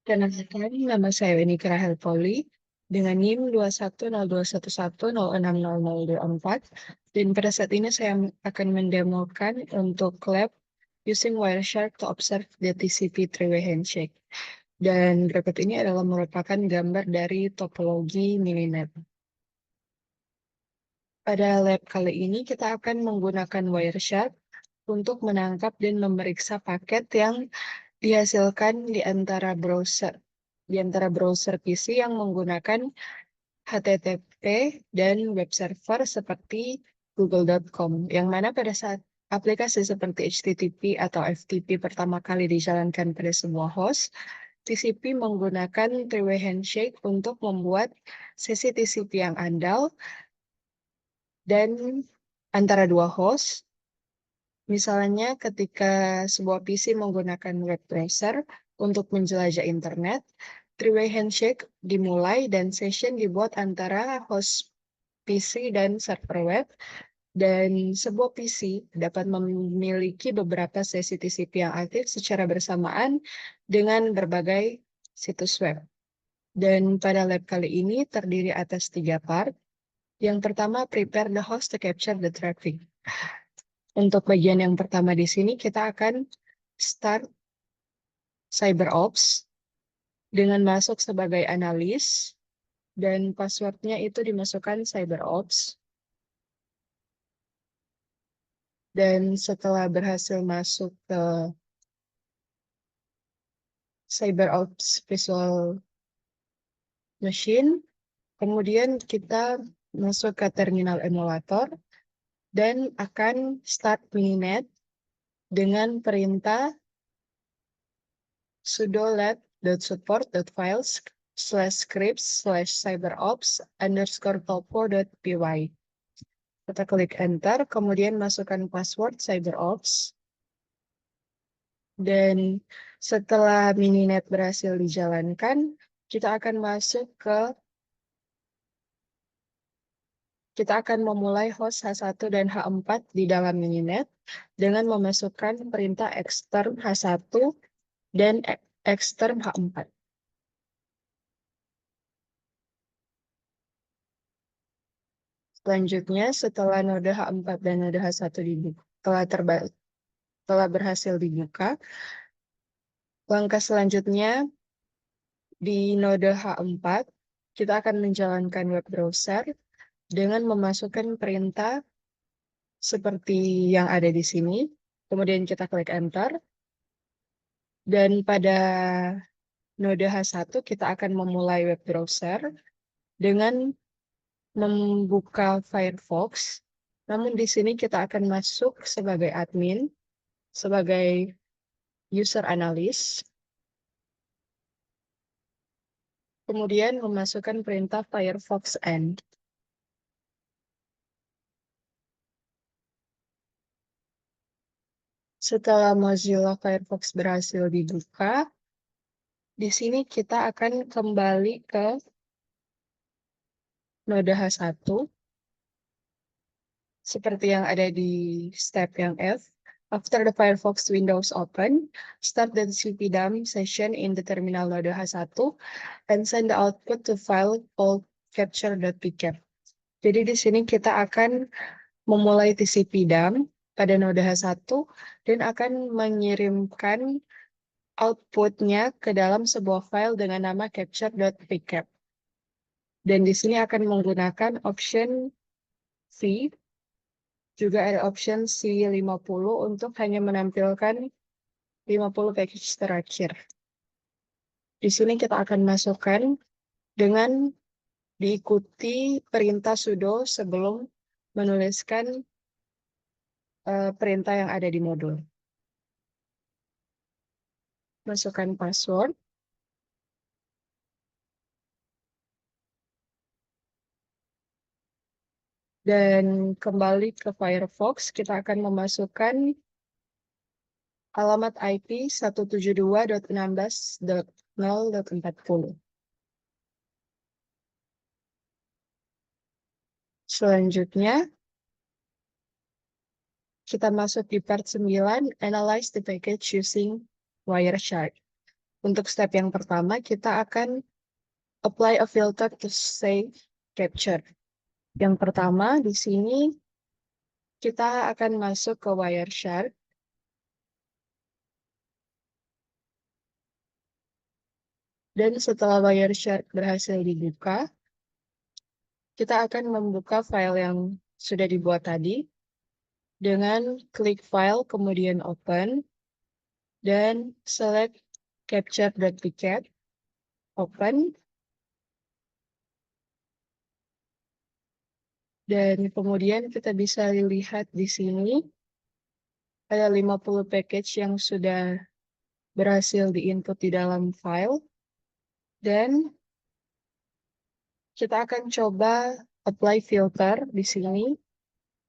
Kenalkan, nama saya Wenika Rahel Poli dengan NIM 2102110600024 dan pada saat ini saya akan mendemokan untuk lab using Wireshark to observe the TCP three-way handshake. Dan berikut ini adalah merupakan gambar dari topologi Mininet. Pada lab kali ini kita akan menggunakan Wireshark untuk menangkap dan memeriksa paket yang dihasilkan di antara browser PC yang menggunakan HTTP dan web server seperti google.com, yang mana pada saat aplikasi seperti HTTP atau FTP pertama kali dijalankan pada sebuah host, TCP menggunakan three-way handshake untuk membuat sesi TCP yang andal dan antara dua host. Misalnya ketika sebuah PC menggunakan web browser untuk menjelajah internet, three-way handshake dimulai dan session dibuat antara host PC dan server web, dan sebuah PC dapat memiliki beberapa sesi TCP yang aktif secara bersamaan dengan berbagai situs web. Dan pada lab kali ini terdiri atas 3 part. Yang pertama, prepare the host to capture the traffic. Untuk bagian yang pertama di sini kita akan start CyberOps dengan masuk sebagai analis dan passwordnya itu dimasukkan CyberOps. Dan setelah berhasil masuk ke CyberOps Visual Machine, kemudian kita masuk ke terminal emulator dan akan start Mininet dengan perintah sudo let.support.files/scripts/cyberops_topo.py. Kita klik enter, kemudian masukkan password CyberOps. Dan setelah Mininet berhasil dijalankan, kita akan memulai host H1 dan H4 di dalam Mininet dengan memasukkan perintah extern H1 dan extern H4. Selanjutnya, setelah node H4 dan node H1 telah berhasil dibuka, langkah selanjutnya di node H4, kita akan menjalankan web browser dengan memasukkan perintah seperti yang ada di sini. Kemudian kita klik enter. Dan pada node H1 kita akan memulai web browser dengan membuka Firefox. Namun di sini kita akan masuk sebagai admin, sebagai user analyst. Kemudian memasukkan perintah Firefox end. Setelah Mozilla Firefox berhasil dibuka, di sini kita akan kembali ke node H1 seperti yang ada di step yang F. After the Firefox windows open, start the cpdump session in the terminal node H1 and send the output to file called capture.pcap. Jadi di sini kita akan memulai tcpdump pada node H1 dan akan mengirimkan outputnya ke dalam sebuah file dengan nama capture.pcap. Dan di sini akan menggunakan option C, juga ada option C50 untuk hanya menampilkan 50 package terakhir. Di sini kita akan masukkan dengan diikuti perintah sudo sebelum menuliskan perintah yang ada di modul. Masukkan password. Dan kembali ke Firefox, kita akan memasukkan alamat IP 172.16.0.40. Selanjutnya, kita masuk di part 9, Analyze the package using Wireshark. Untuk step yang pertama, kita akan apply a filter to save capture. Yang pertama, di sini kita akan masuk ke Wireshark. Dan setelah Wireshark berhasil dibuka, kita akan membuka file yang sudah dibuat tadi dengan klik file, kemudian open, dan select capture.pcat, open, dan kemudian kita bisa lihat di sini ada 50 package yang sudah berhasil diinput di dalam file, dan kita akan coba apply filter di sini,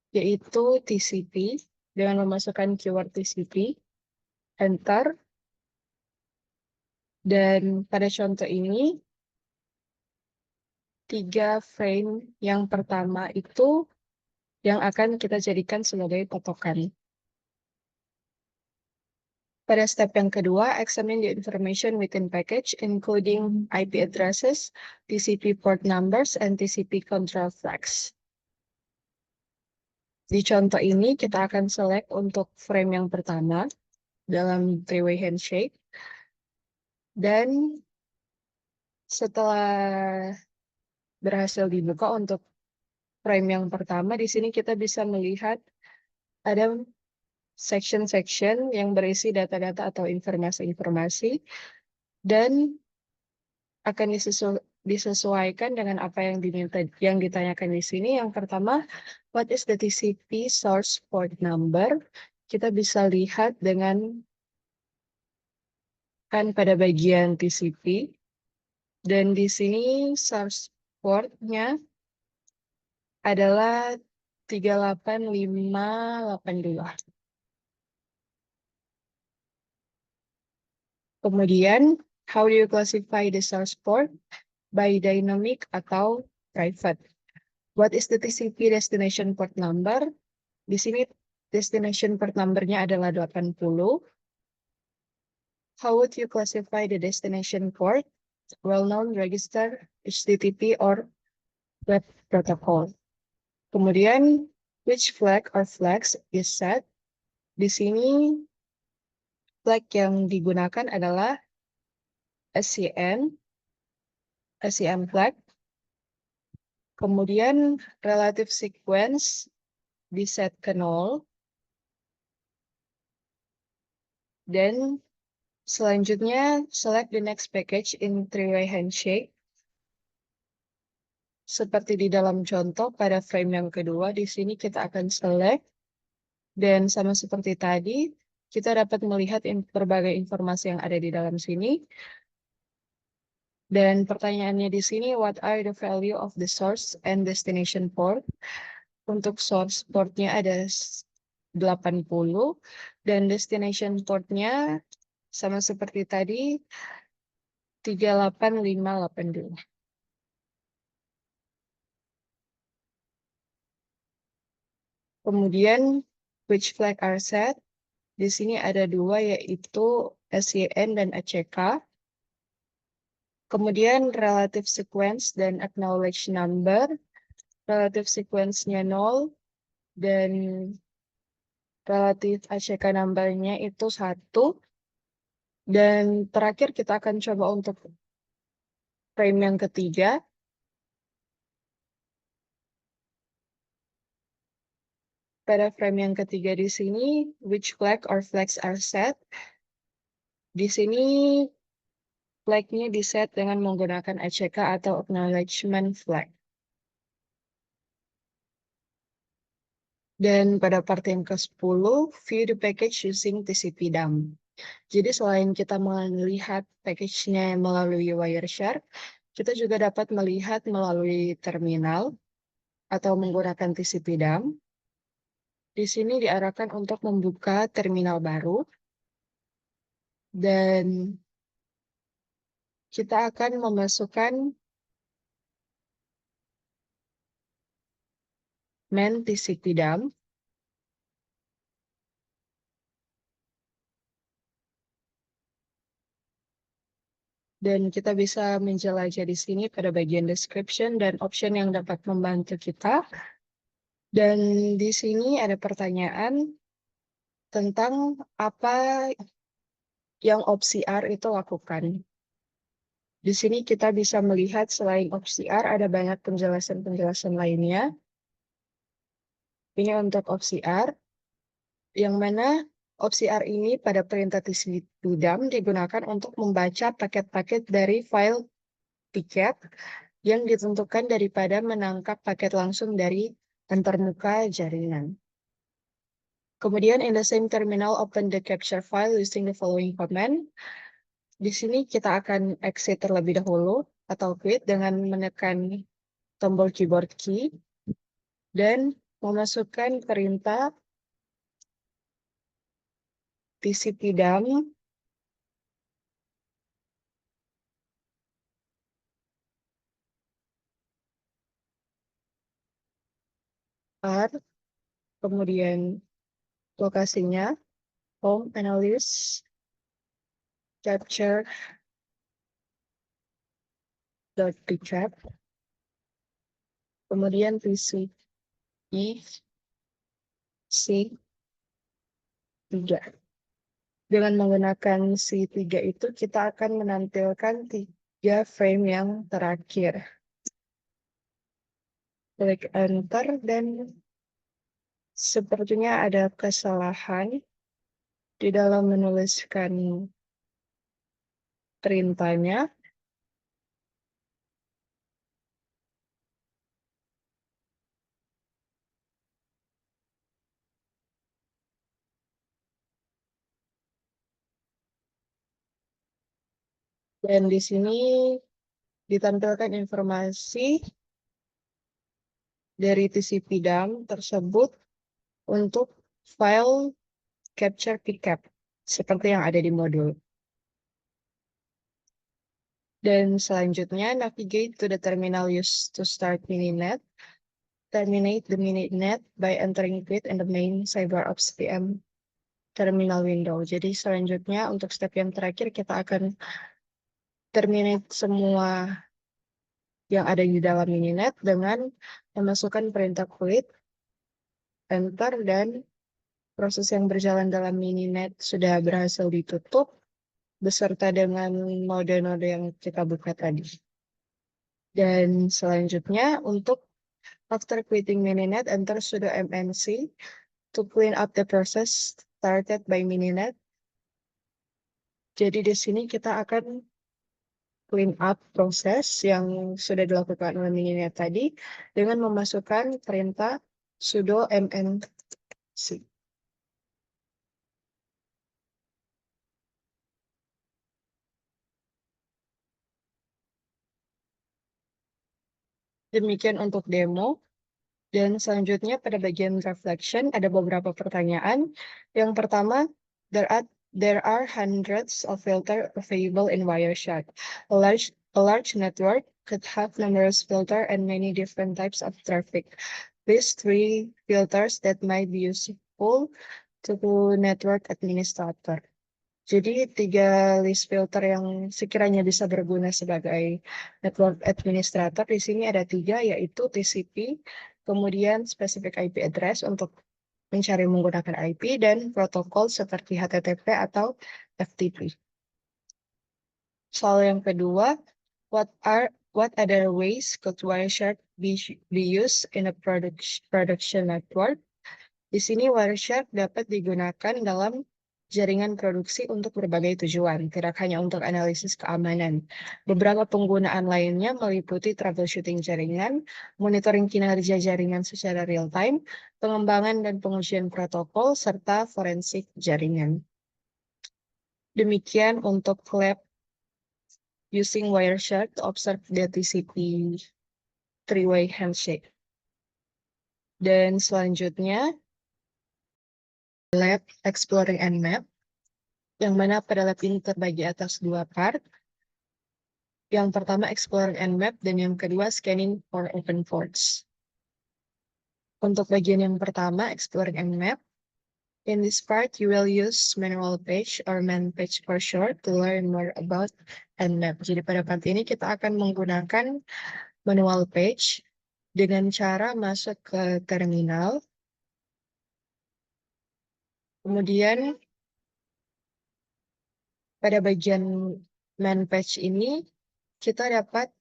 yaitu TCP, dengan memasukkan keyword TCP, enter, dan pada contoh ini, 3 frame yang pertama itu yang akan kita jadikan sebagai patokan. Pada step yang kedua, examine the information within package, including IP addresses, TCP port numbers, and TCP control flags. Di contoh ini, kita akan select untuk frame yang pertama dalam three-way handshake. Dan setelah berhasil dibuka untuk frame yang pertama, di sini kita bisa melihat ada section-section yang berisi data-data atau informasi-informasi, dan akan disesuaikan dengan apa yang ditanyakan di sini. Yang pertama, what is the TCP source port number? Kita bisa lihat dengan kan pada bagian TCP, dan di sini source port-nya adalah 38582. Kemudian, how do you classify the source port? By dynamic atau private. What is the TCP destination port number? Di sini destination port number-nya adalah 80. How would you classify the destination port? Well-known, register, HTTP, or web protocol. Kemudian, which flag or flags is set? Di sini, flag yang digunakan adalah SCN flag. Kemudian, relative sequence di set ke 0. Dan selanjutnya, select the next package in three-way handshake. Seperti di dalam contoh pada frame yang kedua, di sini kita akan select. Dan sama seperti tadi, kita dapat melihat berbagai informasi yang ada di dalam sini. Dan pertanyaannya di sini, what are the value of the source and destination port? Untuk source portnya ada 80, dan destination portnya sama seperti tadi, 38582. Kemudian, which flag are set? Di sini ada 2, yaitu SYN dan ACK. Kemudian, relative sequence dan acknowledge number. Relative sequence-nya 0, dan relative ACK number-nya itu 1. Dan terakhir kita akan coba untuk frame yang ketiga. Pada frame yang ketiga di sini, which flag or flags are set? Di sini flag-nya di-set dengan menggunakan ACK atau acknowledgement flag. Dan pada part yang ke-10, view the package using TCP dump. Jadi selain kita melihat package-nya melalui Wireshark, kita juga dapat melihat melalui terminal atau menggunakan TCP dump. Di sini diarahkan untuk membuka terminal baru, dan kita akan memasukkan main TCP dump. Dan kita bisa menjelajah di sini pada bagian description dan option yang dapat membantu kita. Dan di sini ada pertanyaan tentang apa yang opsi R itu lakukan. Di sini kita bisa melihat selain opsi R ada banyak penjelasan-penjelasan lainnya. Ini untuk opsi R, yang mana opsi R ini pada perintah tcpdump digunakan untuk membaca paket-paket dari file tiket yang ditentukan daripada menangkap paket langsung dari antarmuka jaringan. Kemudian in the same terminal, open the capture file using the following command. Di sini kita akan exit terlebih dahulu atau quit dengan menekan tombol keyboard key dan memasukkan perintah tcpdump R, kemudian lokasinya home analyst capture.pcap, kemudian tcp C3. Dengan menggunakan C3 itu kita akan menampilkan 3 frame yang terakhir. Klik enter dan sepertinya ada kesalahan di dalam menuliskan perintahnya. Dan di sini ditampilkan informasi dari tcpdump tersebut untuk file capture pcap seperti yang ada di modul. Dan selanjutnya navigate to the terminal used to start Mininet. Terminate the Mininet by entering quit in the main CyberOps PM terminal window. Jadi selanjutnya untuk step yang terakhir kita akan terminate semua yang ada di dalam Mininet dengan memasukkan perintah quit, enter, dan proses yang berjalan dalam Mininet sudah berhasil ditutup beserta dengan node-node yang kita buka tadi. Dan selanjutnya untuk after quitting Mininet, enter sudo mnc to clean up the process started by Mininet. Jadi di sini kita akan clean up proses yang sudah dilakukan oleh Mininet tadi dengan memasukkan perintah sudo mnc. Demikian untuk demo. Dan selanjutnya pada bagian reflection ada beberapa pertanyaan. Yang pertama, there are hundreds of filters available in Wireshark. A large network could have numerous filters and many different types of traffic. List 3 filters that might be useful to network administrator. Jadi 3 list filter yang sekiranya bisa berguna sebagai network administrator di sini ada 3, yaitu TCP, kemudian specific IP address untuk mencari menggunakan IP, dan protokol seperti HTTP atau FTP. Soal yang kedua, what other ways could Wireshark be used in a production network? Di sini Wireshark dapat digunakan dalam jaringan produksi untuk berbagai tujuan, tidak hanya untuk analisis keamanan. Beberapa penggunaan lainnya meliputi troubleshooting jaringan, monitoring kinerja jaringan secara real-time, pengembangan dan pengujian protokol, serta forensik jaringan. Demikian untuk lab using Wireshark to observe the TCP three-way handshake. Dan selanjutnya, lab exploring Nmap, yang mana pada lab ini terbagi atas 2 part. Yang pertama exploring Nmap dan yang kedua scanning for open ports. Untuk bagian yang pertama exploring Nmap, In this part, you will use manual page or man page for short to learn more about Nmap. Jadi pada part ini kita akan menggunakan manual page dengan cara masuk ke terminal. Kemudian pada bagian man page ini kita dapat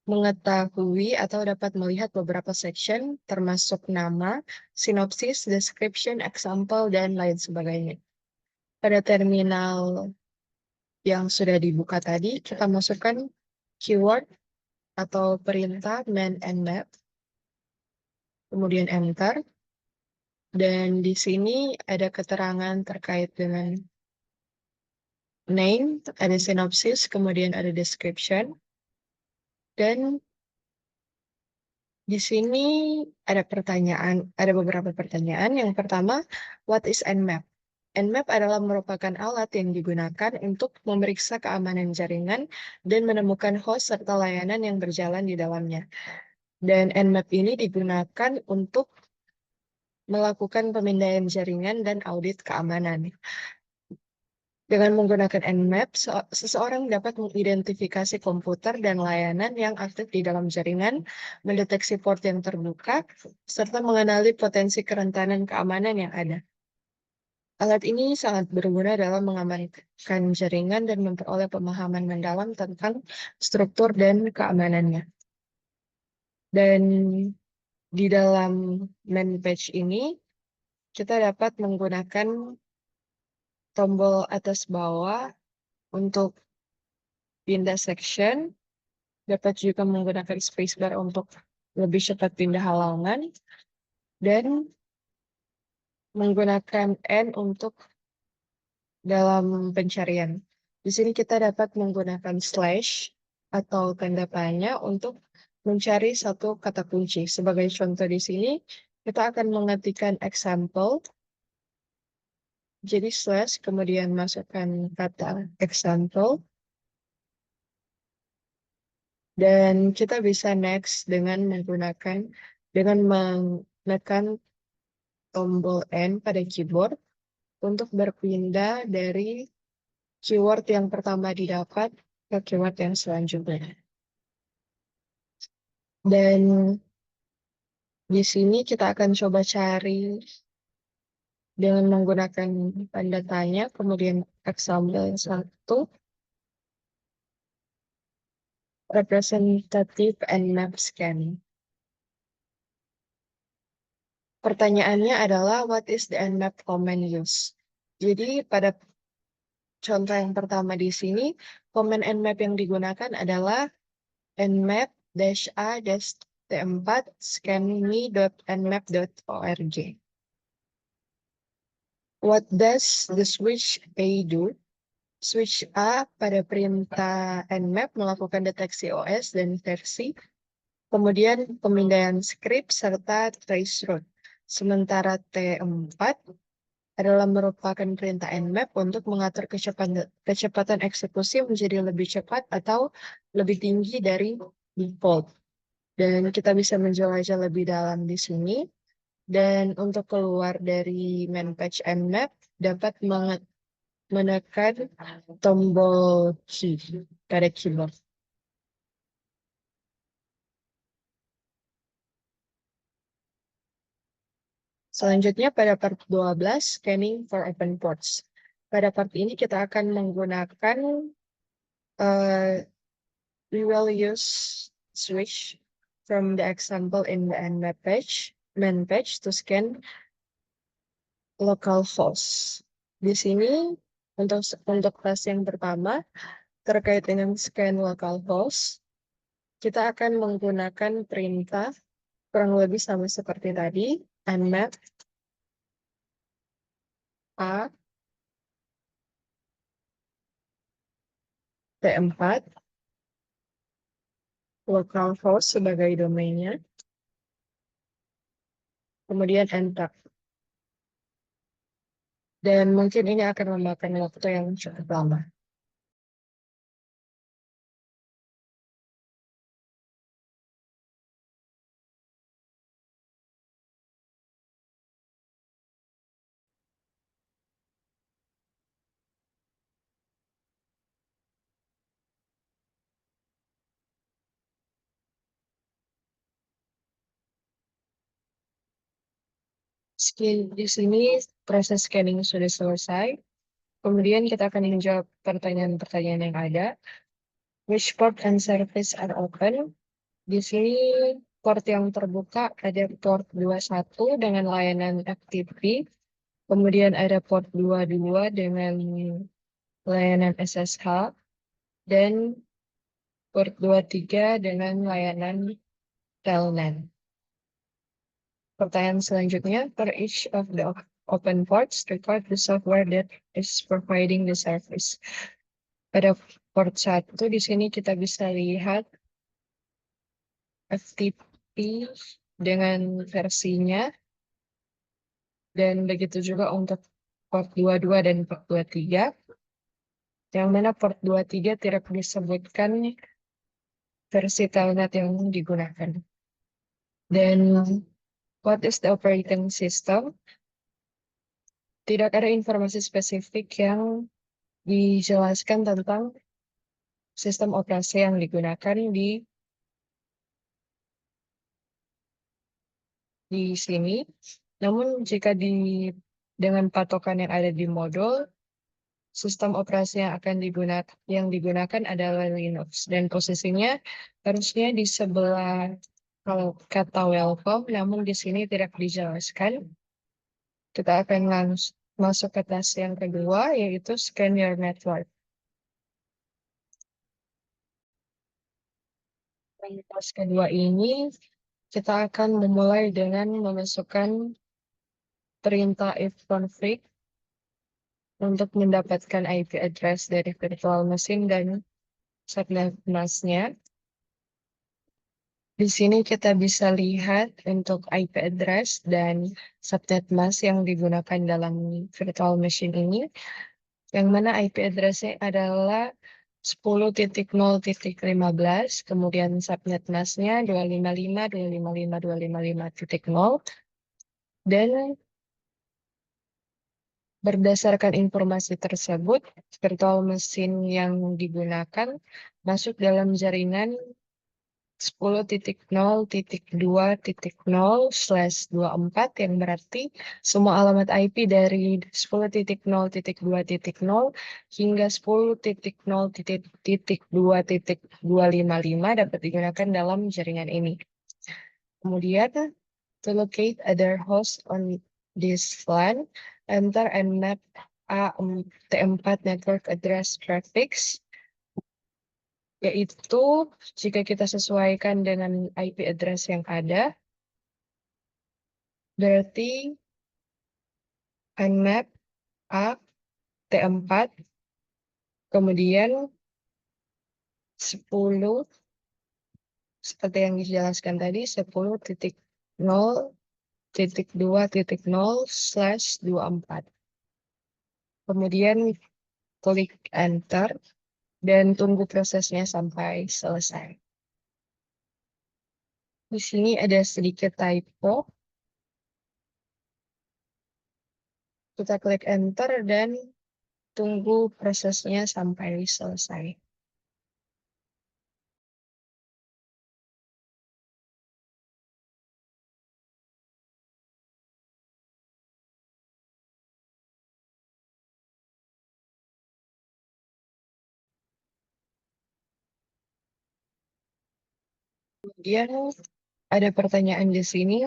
mengetahui atau dapat melihat beberapa section termasuk nama, sinopsis, description, example, dan lain sebagainya. Pada terminal yang sudah dibuka tadi, kita masukkan keyword atau perintah man and map, kemudian enter, dan di sini ada keterangan terkait dengan name, ada sinopsis, kemudian ada description, dan di sini ada beberapa pertanyaan. Yang pertama, what is Nmap? Nmap adalah merupakan alat yang digunakan untuk memeriksa keamanan jaringan dan menemukan host serta layanan yang berjalan di dalamnya. Dan Nmap ini digunakan untuk melakukan pemindaian jaringan dan audit keamanan. Dengan menggunakan Nmap, seseorang dapat mengidentifikasi komputer dan layanan yang aktif di dalam jaringan, mendeteksi port yang terbuka, serta mengenali potensi kerentanan keamanan yang ada. Alat ini sangat berguna dalam mengamankan jaringan dan memperoleh pemahaman mendalam tentang struktur dan keamanannya. Dan di dalam man page ini, kita dapat menggunakan tombol atas bawah untuk pindah section, dapat juga menggunakan spacebar untuk lebih cepat pindah halaman, dan menggunakan N untuk dalam pencarian. Di sini kita dapat menggunakan slash atau tanda tanya untuk mencari satu kata kunci. Sebagai contoh di sini, kita akan mengetikkan example. Jadi slash, kemudian masukkan kata example. Dan kita bisa next dengan menekan tombol N pada keyboard untuk berpindah dari keyword yang pertama didapat ke keyword yang selanjutnya. Dan di sini kita akan coba cari dengan menggunakan tanda tanya, kemudian example 1, representative and map scan. Pertanyaannya adalah, what is the nmap command use? Jadi pada contoh yang pertama di sini, command nmap yang digunakan adalah nmap-a-t4 scanme.nmap.org. What does the switch A do? Switch A pada perintah nmap melakukan deteksi OS dan versi, kemudian pemindaian script serta traceroute. Sementara T4 adalah merupakan perintah nmap untuk mengatur kecepatan eksekusi menjadi lebih cepat atau lebih tinggi dari default. Dan kita bisa menjelajah lebih dalam di sini. Dan untuk keluar dari man page nmap, dapat menekan tombol key pada keyboard. Selanjutnya pada part 12, scanning for open ports. Pada part ini kita akan menggunakan, we will use switch from the example in the man page to scan localhost. Di sini untuk kelas yang pertama terkait dengan scan localhost, kita akan menggunakan perintah kurang lebih sama seperti tadi, nmap a t4 localhost sebagai domainnya, kemudian enter. Dan mungkin ini akan memakan waktu yang cukup lama. Di sini proses scanning sudah selesai. Kemudian kita akan menjawab pertanyaan-pertanyaan yang ada. Which port and service are open? Di sini port yang terbuka ada port 21 dengan layanan FTP. Kemudian ada port 22 dengan layanan SSH. Dan port 23 dengan layanan Telnet. Pertanyaan selanjutnya, for each of the open ports, record the software that is providing the service. Pada port 1 di sini kita bisa lihat FTP dengan versinya, dan begitu juga untuk port 22 dan port 23, yang mana port 23 tidak disebutkan versi Telnet yang digunakan. Dan what is the operating system? Tidak ada informasi spesifik yang dijelaskan tentang sistem operasi yang digunakan di sini. Namun jika dengan patokan yang ada di modul, sistem operasi yang digunakan adalah Linux, dan posisinya harusnya di sebelah kata welcome, namun di sini tidak dijelaskan. Kita akan langsung masuk ke tes yang kedua, yaitu scan your network. Di tes kedua ini, kita akan memulai dengan memasukkan perintah ifconfig untuk mendapatkan IP address dari virtual machine dan subnet mask-nya. Di sini kita bisa lihat untuk IP address dan subnet mask yang digunakan dalam virtual machine ini, yang mana IP address-nya adalah 10.0.15, kemudian subnet mask-nya 255.255.255.0, dan berdasarkan informasi tersebut, virtual machine yang digunakan masuk dalam jaringan 10.0.2.0/24, yang berarti semua alamat IP dari 10.0.2.0 hingga 10.0.2.255 dapat digunakan dalam jaringan ini. Kemudian, to locate other hosts on this LAN, enter and map T4 network address prefix, yaitu jika kita sesuaikan dengan IP address yang ada, berarti unmap A T4, kemudian 10, seperti yang dijelaskan tadi, 10.0.2.0/24. Kemudian klik enter dan tunggu prosesnya sampai selesai. Di sini ada sedikit typo. Kita klik enter dan tunggu prosesnya sampai selesai. Kemudian ada pertanyaan di sini,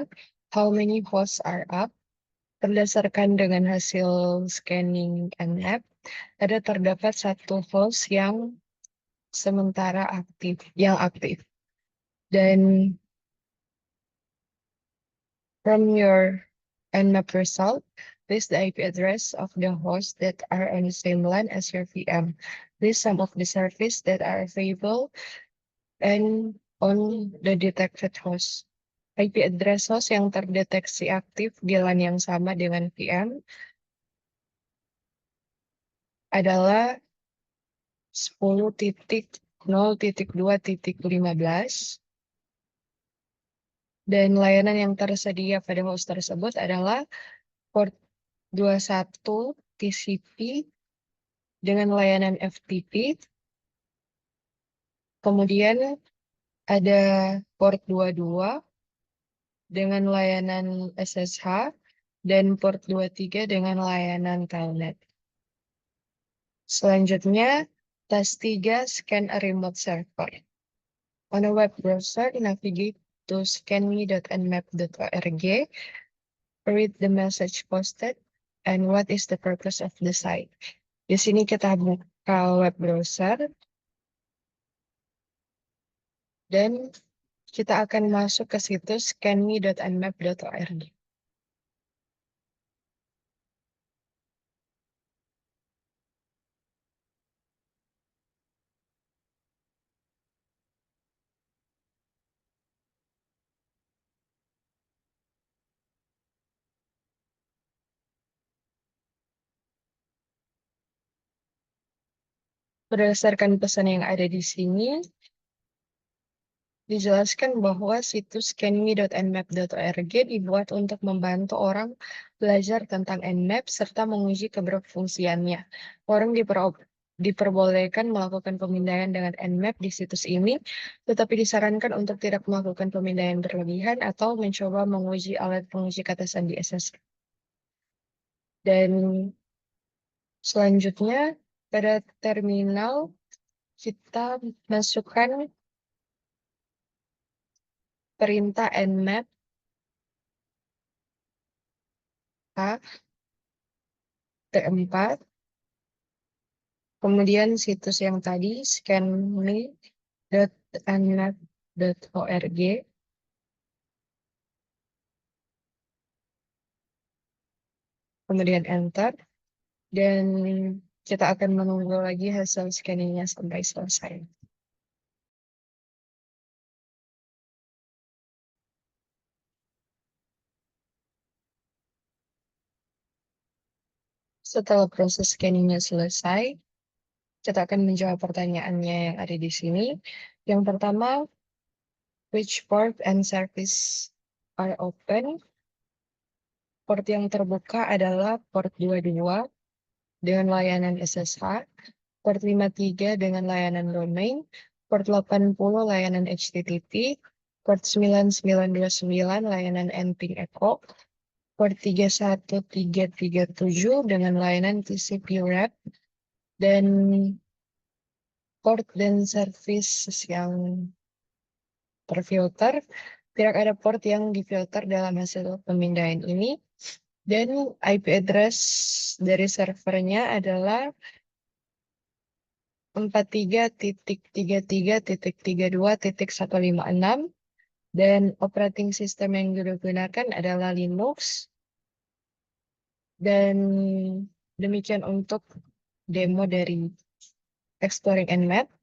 how many hosts are up? Berdasarkan dengan hasil scanning Nmap, terdapat satu host yang sementara aktif. Dan from your Nmap result, list the IP address of the hosts that are on the same LAN as your VM. List some of the services that are available and on the detected host. IP address host yang terdeteksi aktif di LAN yang sama dengan VM adalah 10.0.2.15, dan layanan yang tersedia pada host tersebut adalah port 21 TCP dengan layanan FTP, kemudian ada port 22 dengan layanan SSH, dan port 23 dengan layanan telnet. Selanjutnya, task 3, scan a remote server. On a web browser, navigate to scanme.nmap.org, read the message posted, and what is the purpose of the site. Di sini kita buka web browser, dan kita akan masuk ke situs scanme.nmap.org. Berdasarkan pesan yang ada di sini, dijelaskan bahwa situs scanme.nmap.org dibuat untuk membantu orang belajar tentang Nmap serta menguji keberfungsiannya. Orang diperbolehkan melakukan pemindaian dengan Nmap di situs ini, tetapi disarankan untuk tidak melakukan pemindaian berlebihan atau mencoba menguji alat penguji kata sandi SSH. Dan selanjutnya, pada terminal, kita masukkan perintah nmap A T4, kemudian situs yang tadi scanme.nmap.org, kemudian enter, dan kita akan menunggu lagi hasil scanningnya sampai selesai. Setelah proses scanningnya selesai, kita akan menjawab pertanyaannya yang ada di sini. Yang pertama, which port and service are open? Port yang terbuka adalah port 22 dengan layanan SSH, port 53 dengan layanan domain, port 80 layanan HTTP, port 9929 layanan nping echo, port 31337 dengan layanan TCP wrap, dan port dan service yang terfilter. Tidak ada port yang difilter dalam hasil pemindaian ini. Dan IP address dari servernya adalah 43.33.32.156, dan operating system yang digunakan adalah Linux. Dan demikian untuk demo dari Exploring Nmap.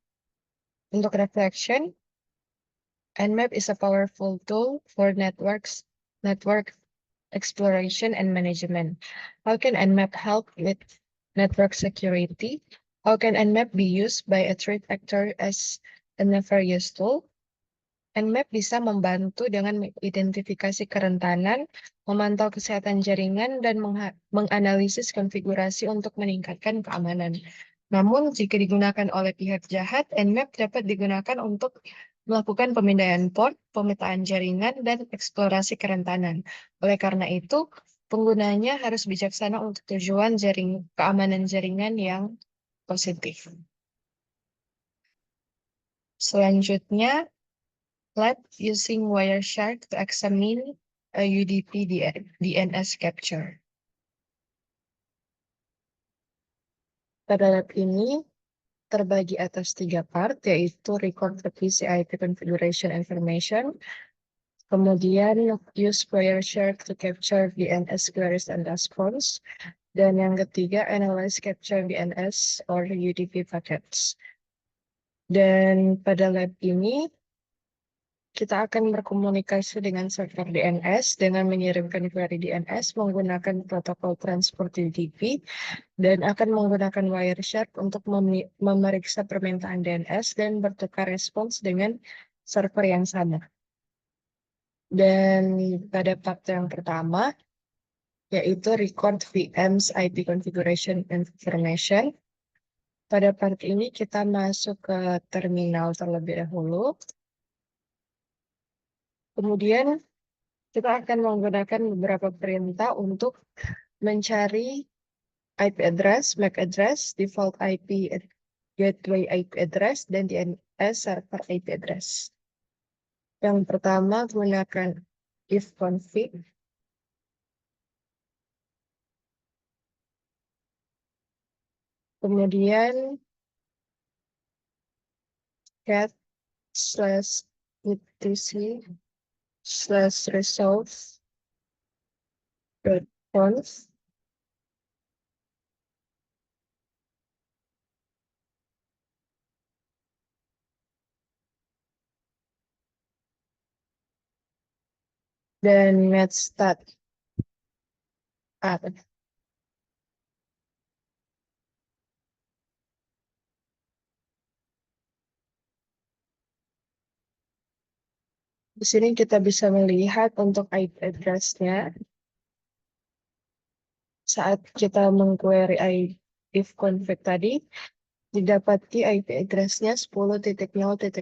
Untuk reflection, Nmap is a powerful tool for network exploration and management. How can Nmap help with network security? How can Nmap be used by a threat actor as a nefarious tool? Nmap bisa membantu dengan mengidentifikasi kerentanan, memantau kesehatan jaringan, dan menganalisis konfigurasi untuk meningkatkan keamanan. Namun, jika digunakan oleh pihak jahat, Nmap dapat digunakan untuk melakukan pemindaian port, pemetaan jaringan, dan eksplorasi kerentanan. Oleh karena itu, penggunanya harus bijaksana untuk tujuan keamanan jaringan yang positif. Selanjutnya, lab using Wireshark to examine a UDP DNS capture. Pada lab ini terbagi atas 3 part, yaitu record the TCP/IP configuration information, kemudian use Wireshark to capture DNS queries and response, dan yang ketiga analyze capture DNS or UDP packets. Dan pada lab ini kita akan berkomunikasi dengan server DNS dengan mengirimkan query DNS menggunakan protokol transport UDP, dan akan menggunakan Wireshark untuk memeriksa permintaan DNS dan bertukar respons dengan server yang sama. Dan pada part yang pertama, yaitu record VM's IP configuration information. Pada part ini kita masuk ke terminal terlebih dahulu. Kemudian kita akan menggunakan beberapa perintah untuk mencari IP address, MAC address, default IP, gateway IP address, dan DNS server IP address. Yang pertama gunakan ifconfig. Kemudian cat /etc/results.conf. Dan netstat r. Di sini kita bisa melihat untuk IP address-nya. Saat kita mengquery ifconfig tadi, didapati IP address-nya 10.0.2.15.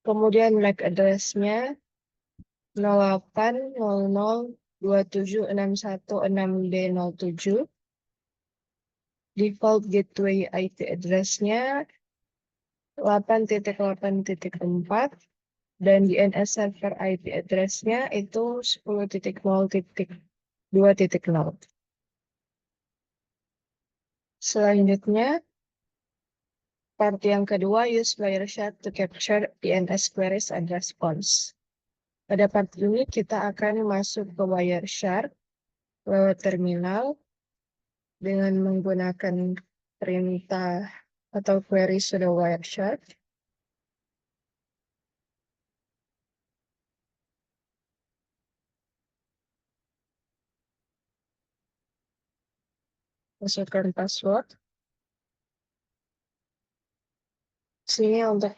Kemudian MAC address-nya 0800276166D07. Default gateway IP address-nya 8.8.4. Dan DNS server IP address-nya itu 10.0.2.0. Selanjutnya, part yang kedua, use Wireshark to capture DNS queries and response. Pada part ini kita akan masuk ke Wireshark lewat terminal dengan menggunakan perintah atau query sudo Wireshark. Masukkan password. Sini untuk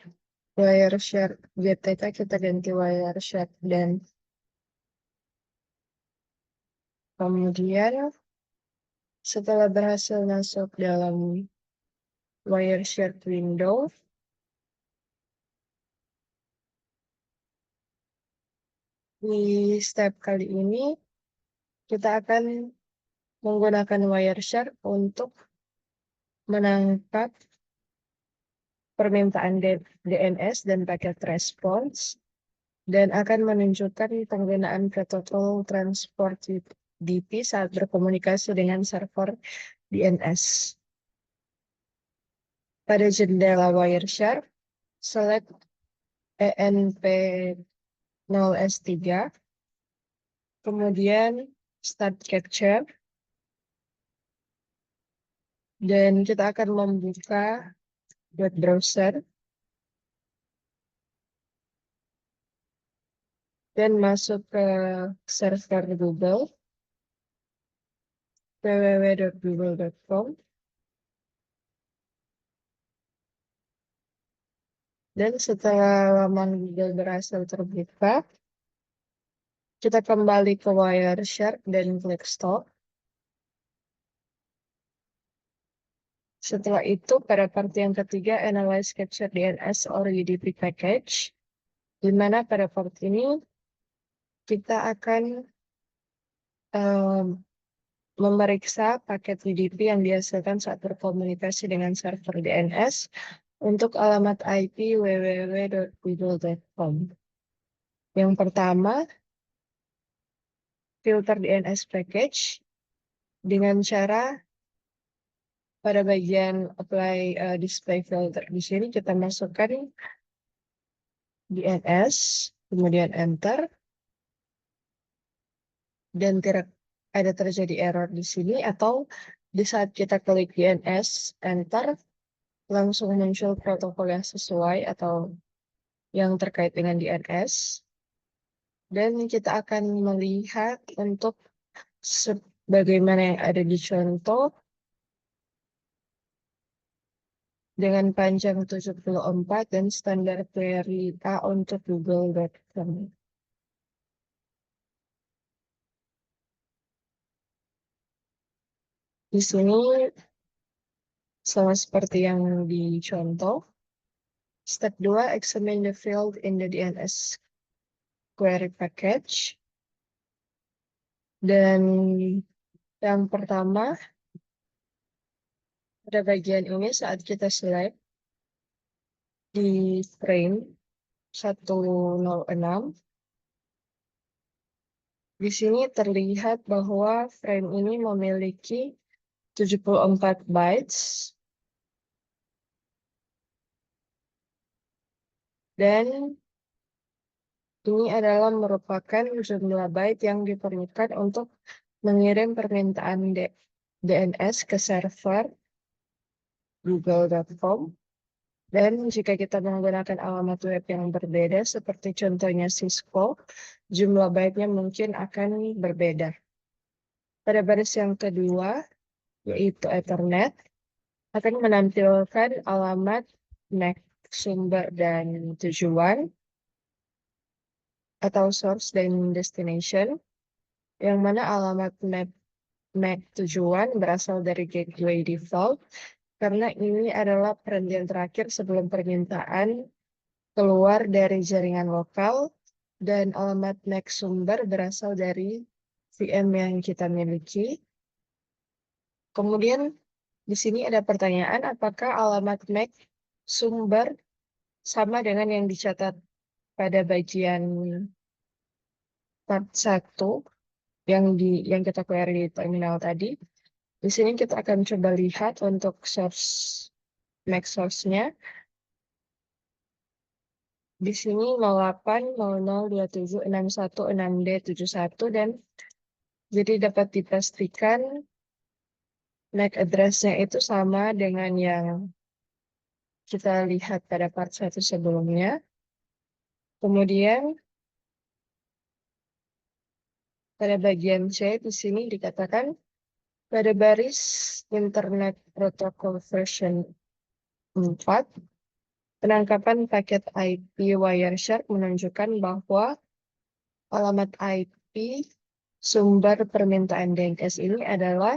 Wireshark GTK kita ganti Wireshark dan kemudian setelah berhasil masuk dalam Wireshark window, di step kali ini kita akan menggunakan Wireshark untuk menangkap permintaan DNS dan paket response dan akan menunjukkan penggunaan protokol transport DP saat berkomunikasi dengan server DNS. Pada jendela Wireshark, select ENP0S3, kemudian Start Capture, dan kita akan membuka web browser dan masuk ke server Google, www.google.com. Dan setelah laman Google berhasil terbuka, kita kembali ke Wireshark dan klik Stop. Setelah itu, pada part yang ketiga, Analyze Capture DNS or UDP Package, di mana pada part ini kita akan memeriksa paket UDP yang dihasilkan saat berkomunikasi dengan server DNS untuk alamat IP www.google.com. Yang pertama, filter DNS package dengan cara pada bagian apply display filter. Di sini kita masukkan DNS, kemudian enter, dan tidak ada terjadi error di sini, atau di saat kita klik DNS, enter, langsung muncul protokol yang sesuai atau yang terkait dengan DNS. Dan kita akan melihat untuk sebagaimana yang ada di contoh dengan panjang 74 dan standar query A untuk google.com. Di sini sama seperti yang dicontoh. Step 2, examine the field in the DNS query package. Dan yang pertama, pada bagian ini saat kita select di frame 106, di sini terlihat bahwa frame ini memiliki 74 bytes dan ini adalah merupakan jumlah byte yang diperlukan untuk mengirim permintaan DNS ke server google.com. Dan jika kita menggunakan alamat web yang berbeda, seperti contohnya Cisco, jumlah byte-nya mungkin akan berbeda. Pada baris yang kedua, yaitu Ethernet, akan menampilkan alamat MAC sumber dan tujuan, atau source dan destination, yang mana alamat MAC tujuan berasal dari gateway default, karena ini adalah perhentian terakhir sebelum permintaan keluar dari jaringan lokal, dan alamat MAC sumber berasal dari VM yang kita miliki. Kemudian di sini ada pertanyaan, apakah alamat MAC sumber sama dengan yang dicatat pada bagian part 1 yang kita query di terminal tadi. Di sini kita akan coba lihat untuk source MAC source-nya. Di sini 0800276161D71, dan jadi dapat dipastikan MAC address-nya itu sama dengan yang kita lihat pada part 1 sebelumnya. Kemudian pada bagian C di sini dikatakan pada baris Internet Protocol version 4, penangkapan paket IP Wireshark menunjukkan bahwa alamat IP sumber permintaan DNS ini adalah,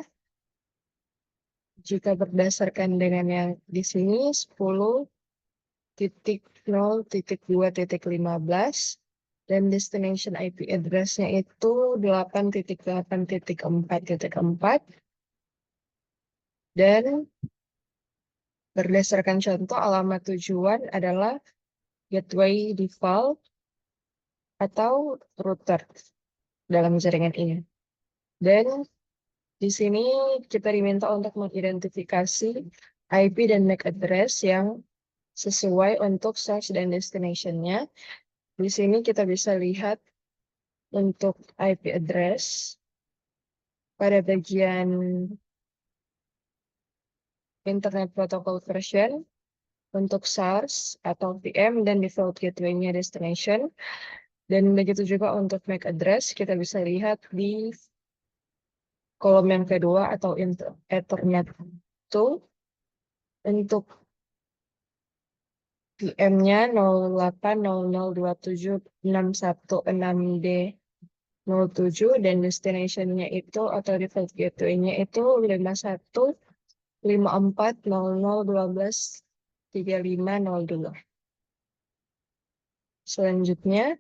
jika berdasarkan dengan yang di sini, 10.0.2.15, dan destination IP address-nya itu 8.8.4.4, dan berdasarkan contoh alamat tujuan adalah gateway default atau router dalam jaringan ini. Dan di sini kita diminta untuk mengidentifikasi IP dan MAC address yang sesuai untuk source dan destination-nya. Di sini kita bisa lihat untuk IP address pada bagian Internet Protocol version, untuk source atau VM, dan default gateway-nya destination. Dan begitu juga untuk MAC address, kita bisa lihat di kolom yang kedua atau Ethernet itu. Untuk VM-nya 0800276106D07, dan destination-nya itu atau default gateway-nya itu 515400123502. Selanjutnya,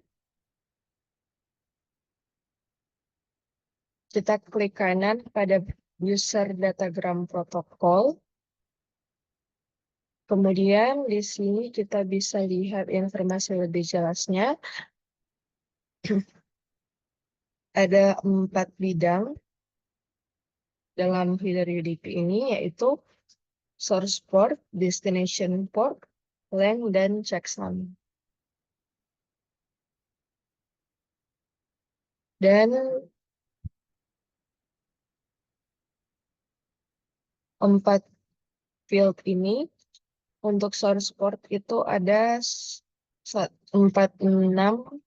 kita klik kanan pada user datagram protokol. Kemudian di sini kita bisa lihat informasi lebih jelasnya. Ada 4 bidang dalam header UDP ini, yaitu source port, destination port, LAN, dan checksum. Dan 4 field ini, untuk source port itu ada 46378,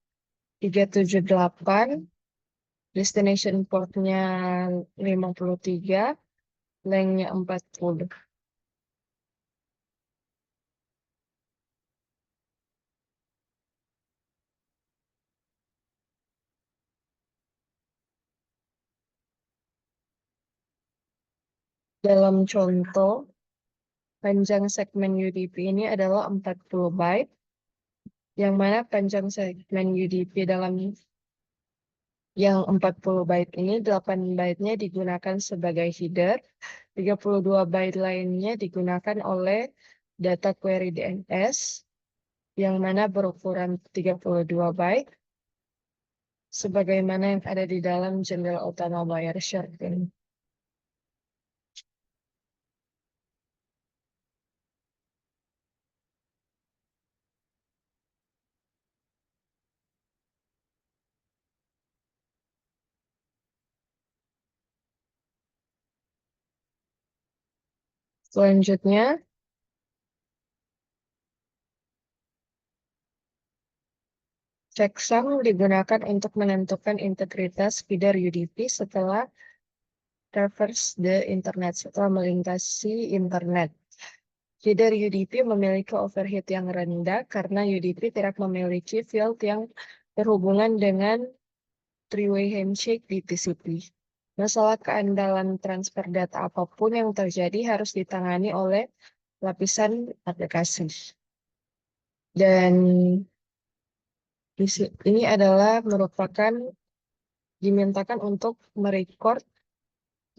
destination portnya 53, LAN-nya 40. Dalam contoh, panjang segmen UDP ini adalah 40 byte, yang mana panjang segmen UDP dalam yang 40 byte ini, 8 byte-nya digunakan sebagai header, 32 byte lainnya digunakan oleh data query DNS, yang mana berukuran 32 byte, sebagaimana yang ada di dalam General Autonomous Wireshark ini. Selanjutnya, checksum digunakan untuk menentukan integritas feeder UDP setelah traverse the internet, setelah melintasi internet. Feeder UDP memiliki overhead yang rendah karena UDP tidak memiliki field yang berhubungan dengan three-way handshake di TCP. Masalah keandalan transfer data apapun yang terjadi harus ditangani oleh lapisan aplikasi. Dan ini adalah merupakan dimintakan untuk merecord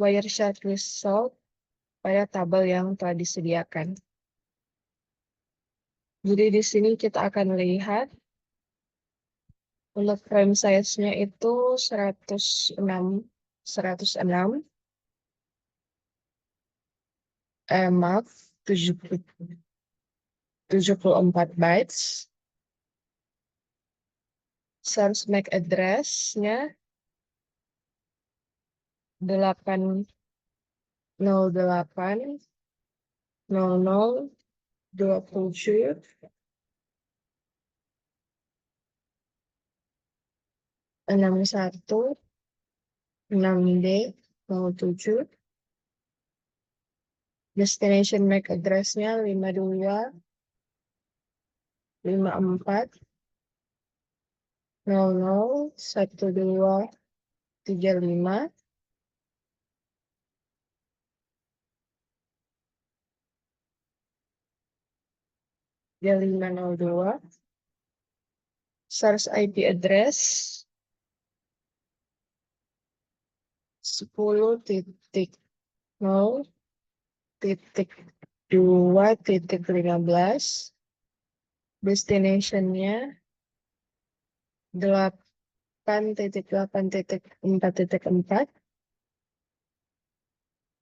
Wireshark result pada tabel yang telah disediakan. Jadi di sini kita akan lihat untuk frame size-nya itu 106, maaf, 74 bytes. Source MAC address-nya 800.00.27.61.6D.07. Destination MAC address-nya 52.54.00.12.35. Dia 502. Source IP address 10.0.2.15. Destination-nya 8.8.4.4.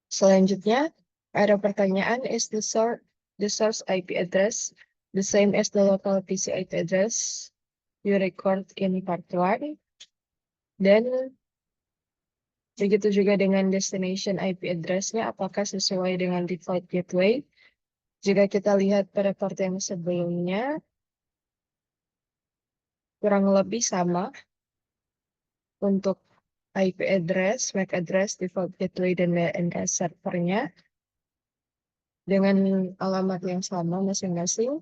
Selanjutnya, ada pertanyaan, is the source IP address the same as the local PC IP address you record in part 1? Dan begitu juga dengan destination IP address-nya, apakah sesuai dengan default gateway? Jika kita lihat pada part yang sebelumnya, kurang lebih sama untuk IP address, MAC address, default gateway, dan DNS servernya dengan alamat yang sama masing-masing.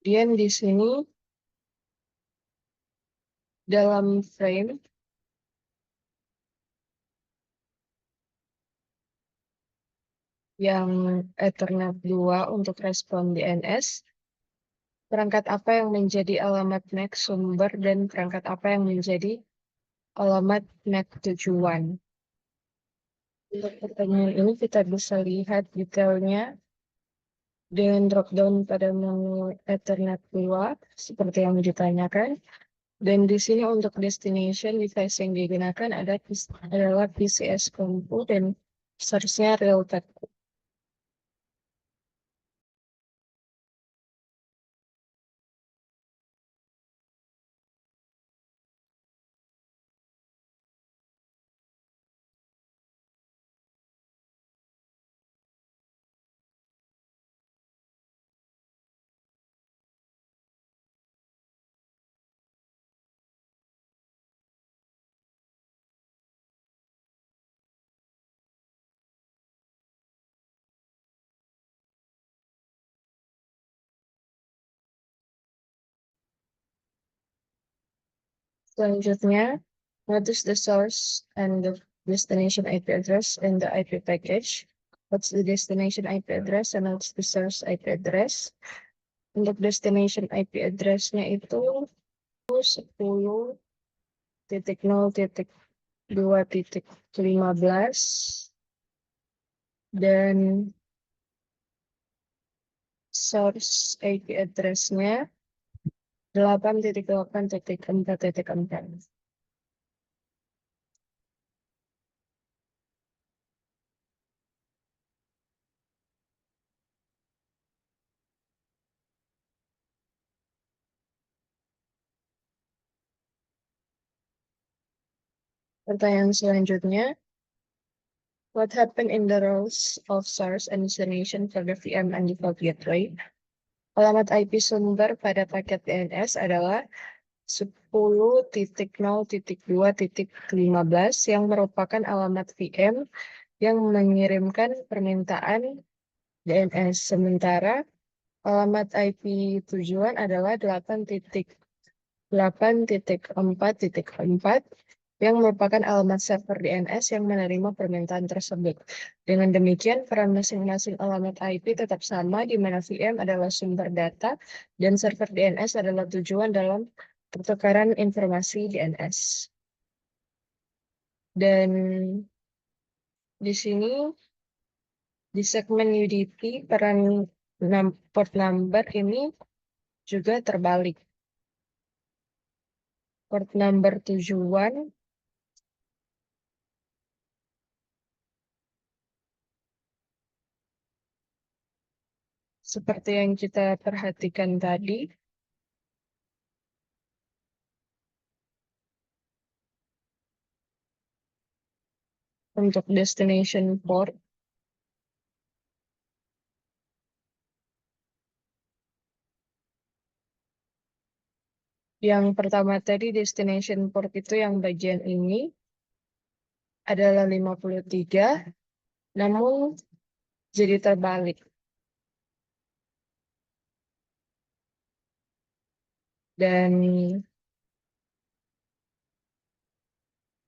Kemudian di sini dalam frame yang Ethernet 2 untuk respon DNS, perangkat apa yang menjadi alamat MAC sumber dan perangkat apa yang menjadi alamat MAC tujuan. Untuk pertanyaan ini kita bisa lihat detailnya dengan drop-down pada menu Ethernet 2 seperti yang ditanyakan. Dan di sini untuk destination device yang digunakan adalah PCS Compu dan source-nya Realtek. Selanjutnya, what is the source and the destination IP address in the IP package? What's the destination IP address and what's the source IP address? Untuk destination IP address-nya itu 10.0.2.15 dan source IP address-nya 8.8.4.4. Pertanyaan selanjutnya, what happened in the rows of source and destination for the VM and default gateway? Alamat IP sumber pada paket DNS adalah 10.0.2.15 yang merupakan alamat VM yang mengirimkan permintaan DNS. Sementara alamat IP tujuan adalah 8.8.4.4 yang merupakan alamat server DNS yang menerima permintaan tersebut. Dengan demikian, peran masing-masing alamat IP tetap sama, di mana VM adalah sumber data dan server DNS adalah tujuan dalam pertukaran informasi DNS. Dan di sini, di segmen UDP, peran port number ini juga terbalik. Port number tujuan seperti yang kita perhatikan tadi, untuk destination port, yang pertama tadi destination port itu yang bagian ini adalah 53, namun jadi terbalik. Dan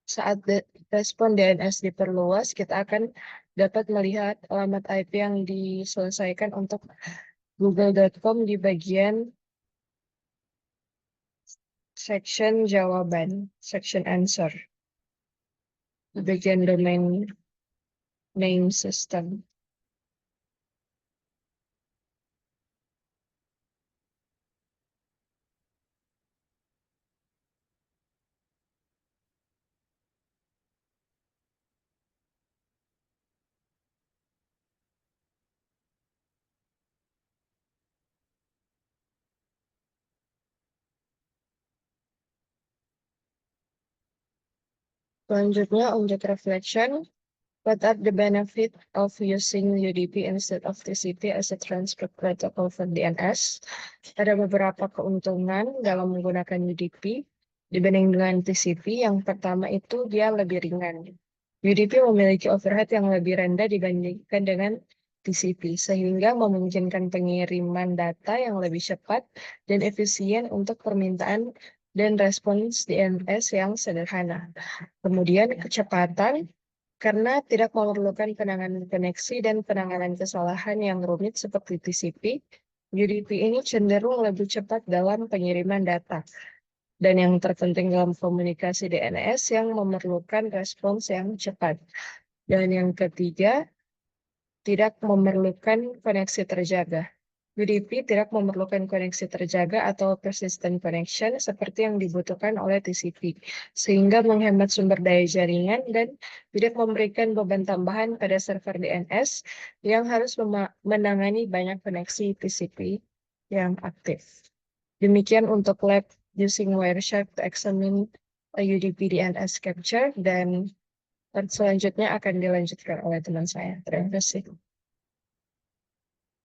saat respon DNS diperluas, kita akan dapat melihat alamat IP yang diselesaikan untuk google.com di bagian section jawaban, section answer, di bagian domain name system. Selanjutnya, untuk reflection, what are the benefits of using UDP instead of TCP as a transport protocol for DNS? Ada beberapa keuntungan dalam menggunakan UDP dibanding dengan TCP. Yang pertama itu dia lebih ringan. UDP memiliki overhead yang lebih rendah dibandingkan dengan TCP, sehingga memungkinkan pengiriman data yang lebih cepat dan efisien untuk permintaan dan respons DNS yang sederhana. Kemudian kecepatan, karena tidak memerlukan penanganan koneksi dan penanganan kesalahan yang rumit seperti TCP, UDP ini cenderung lebih cepat dalam pengiriman data. Dan yang terpenting dalam komunikasi DNS yang memerlukan respons yang cepat. Dan yang ketiga, tidak memerlukan koneksi terjaga. UDP tidak memerlukan koneksi terjaga atau persistent connection seperti yang dibutuhkan oleh TCP, sehingga menghemat sumber daya jaringan dan tidak memberikan beban tambahan pada server DNS yang harus menangani banyak koneksi TCP yang aktif. Demikian untuk lab using Wireshark to examine a UDP DNS capture, dan selanjutnya akan dilanjutkan oleh teman saya. Terima kasih.